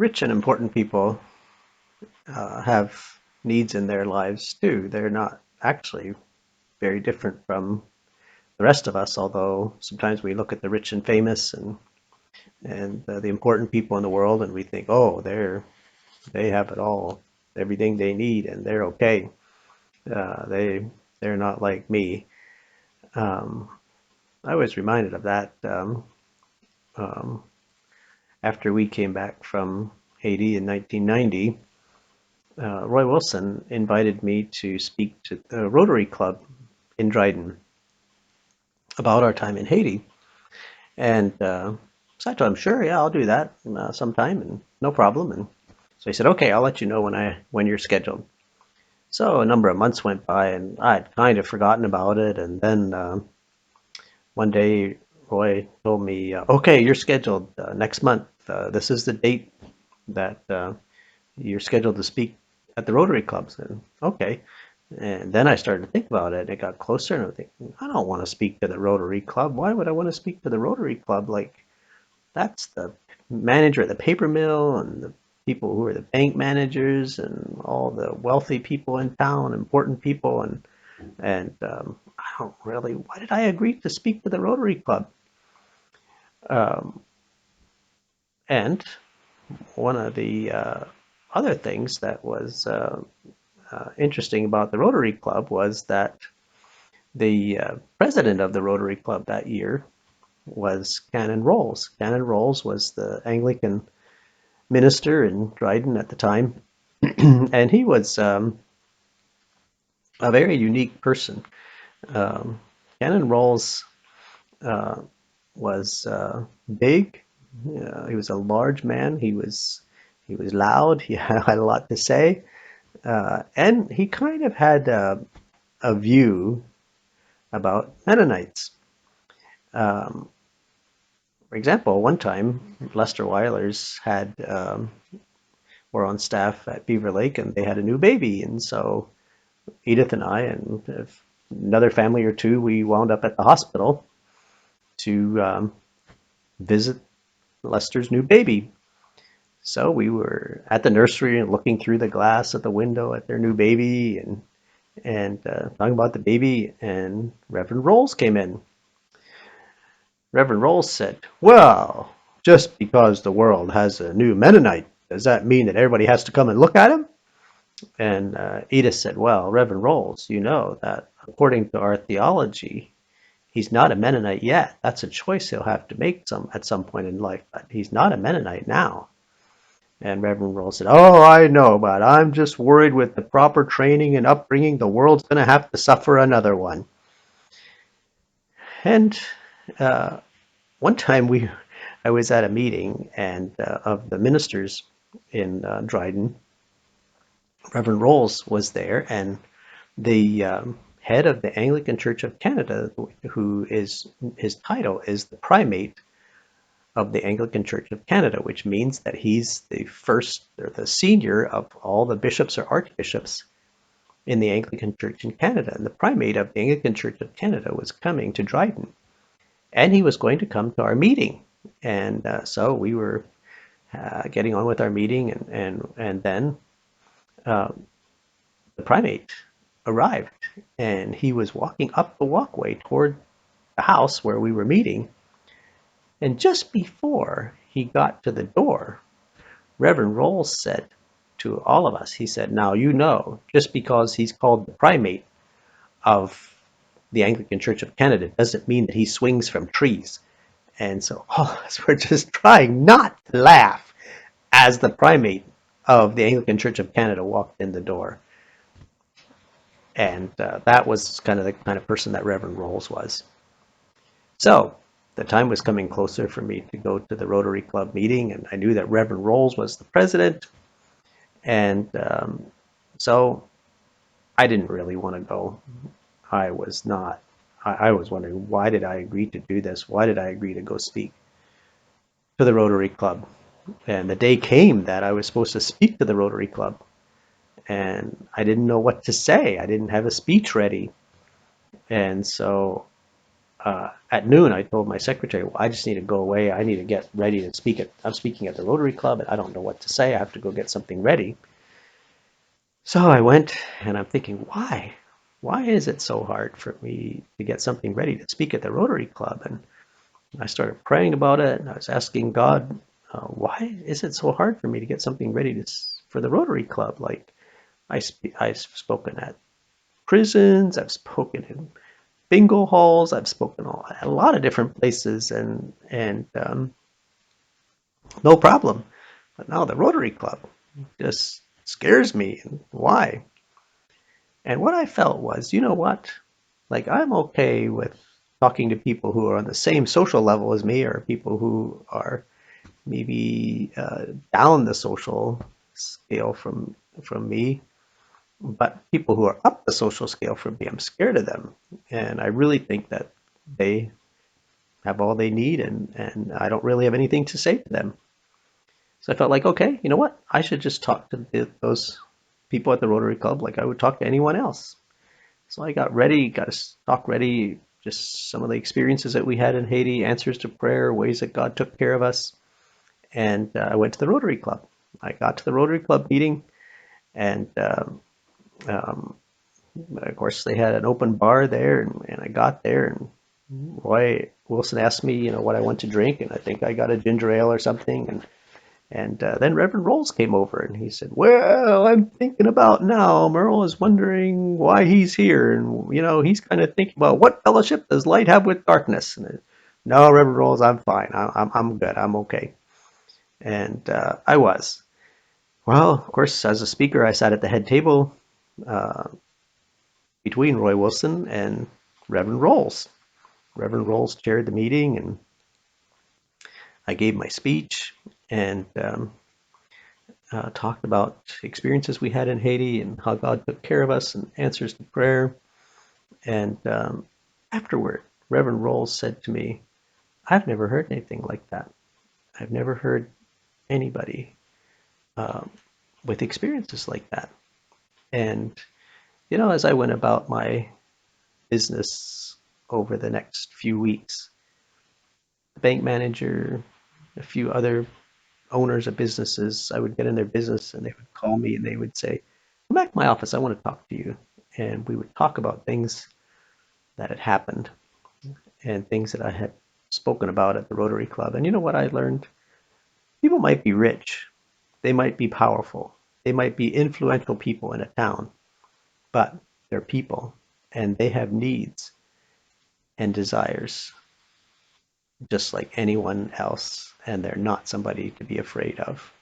rich and important people have needs in their lives too. They're not actually very different from the rest of us, although sometimes we look at the rich and famous and the important people in the world and we think, oh, they have it all, everything they need, and they're okay. They're not like me. Um, I was reminded of that um, after we came back from Haiti in 1990. Roy Wilson invited me to speak to the Rotary Club in Dryden about our time in Haiti. And so I told him, sure, yeah, I'll do that sometime, and no problem. And so he said, okay, I'll let you know when you're scheduled. So a number of months went by, and I had kind of forgotten about it. And then one day, Roy told me, okay, you're scheduled next month. This is the date that you're scheduled to speak at the Rotary Club. And okay. And then I started to think about it. It got closer, and I was thinking, I don't want to speak to the Rotary Club. Why would I want to speak to the Rotary Club? Like, that's the manager at the paper mill and the people who are the bank managers and all the wealthy people in town, important people, and I don't really. Why did I agree to speak to the Rotary Club? Um, and one of the other things that was interesting about the Rotary Club was that the president of the Rotary Club that year was Canon Rolls. Canon Rolls was the Anglican minister in Dryden at the time, and he was a very unique person. Um, Canon Rolls uh, was big. He was a large man. He was loud. He had a lot to say, and he kind of had a view about Mennonites. Um, for example, one time Lester Weilers had were on staff at Beaver Lake, and they had a new baby, and so Edith and I and another family or two, we wound up at the hospital to visit Lester's new baby. So we were at the nursery and looking through the glass at the window at their new baby and talking about the baby. And Reverend Rolls came in. Reverend Rolls said, "Well, just because the world has a new Mennonite, does that mean that everybody has to come and look at him?" And Edith said, "Well, Reverend Rolls, you know that according to our theology, he's not a Mennonite yet. That's a choice he'll have to make at some point in life, but he's not a Mennonite now." And Reverend Rolls said, "Oh, I know, but I'm just worried with the proper training and upbringing, the world's going to have to suffer another one." And uh, one time I was at a meeting and of the ministers in Dryden. Reverend Rolls was there, and the head of the Anglican Church of Canada, who is his title is the primate of the Anglican Church of Canada, which means that he's the first or the senior of all the bishops or archbishops in the Anglican Church in Canada. And the primate of the Anglican Church of Canada was coming to Dryden, and he was going to come to our meeting. And so we were getting on with our meeting, and then uh, the primate arrived, and he was walking up the walkway toward the house where we were meeting. And just before he got to the door, Reverend Rolls said to all of us, he said, "Now you know, just because he's called the primate of the Anglican Church of Canada doesn't mean that he swings from trees." And so all of us were just trying not to laugh as the primate of the Anglican Church of Canada walked in the door. And that was kind of the kind of person that Reverend Rolls was. So the time was coming closer for me to go to the Rotary Club meeting, and I knew that Reverend Rolls was the president, and so I didn't really want to go. I was not. I was wondering, why did I agree to do this? Why did I agree to go speak to the Rotary Club? And the day came that I was supposed to speak to the Rotary Club, and I didn't know what to say. I didn't have a speech ready, and so At noon, I told my secretary, well, I just need to go away. I need to get ready to speak at, I'm speaking at the Rotary Club and I don't know what to say. I have to go get something ready. So I went and I'm thinking, why? Why is it so hard for me to get something ready to speak at the Rotary Club? And I started praying about it and I was asking God, why is it so hard for me to get something ready for the Rotary Club? Like I've spoken at prisons, I've spoken in bingo halls, I've spoken at a lot of different places, and no problem. But now the Rotary Club just scares me. And why? And what I felt was, you know what? Like I'm okay with talking to people who are on the same social level as me, or people who are maybe down the social scale from me. But people who are up the social scale from me, I'm scared of them. And I really think that they have all they need and I don't really have anything to say to them. So I felt like, okay, you know what? I should just talk to those people at the Rotary Club like I would talk to anyone else. So I got ready, got a talk ready, just some of the experiences that we had in Haiti, answers to prayer, ways that God took care of us. And I went to the Rotary Club. I got to the Rotary Club meeting, and um, of course, they had an open bar there, and I got there, and Roy Wilson asked me, what I want to drink, and I think I got a ginger ale or something, and then Reverend Rolls came over, and he said, "Well, I'm thinking about now. Merle is wondering why he's here, and he's kind of thinking about what fellowship does light have with darkness." And no, Reverend Rolls, I'm fine. I'm good. I'm okay. And I was. Well, of course, as a speaker, I sat at the head table uh, between Roy Wilson and Reverend Rolls. Reverend Rolls chaired the meeting, and I gave my speech and talked about experiences we had in Haiti and how God took care of us and answers to prayer. And afterward, Reverend Rolls said to me, I've never heard anything like that. I've never heard anybody um, with experiences like that. And, as I went about my business over the next few weeks, the bank manager, a few other owners of businesses, I would get in their business and they would call me and they would say, "Come back to my office. I want to talk to you." And we would talk about things that had happened and things that I had spoken about at the Rotary Club. And you know what I learned? People might be rich, they might be powerful, they might be influential people in a town, but they're people and they have needs and desires just like anyone else, and they're not somebody to be afraid of.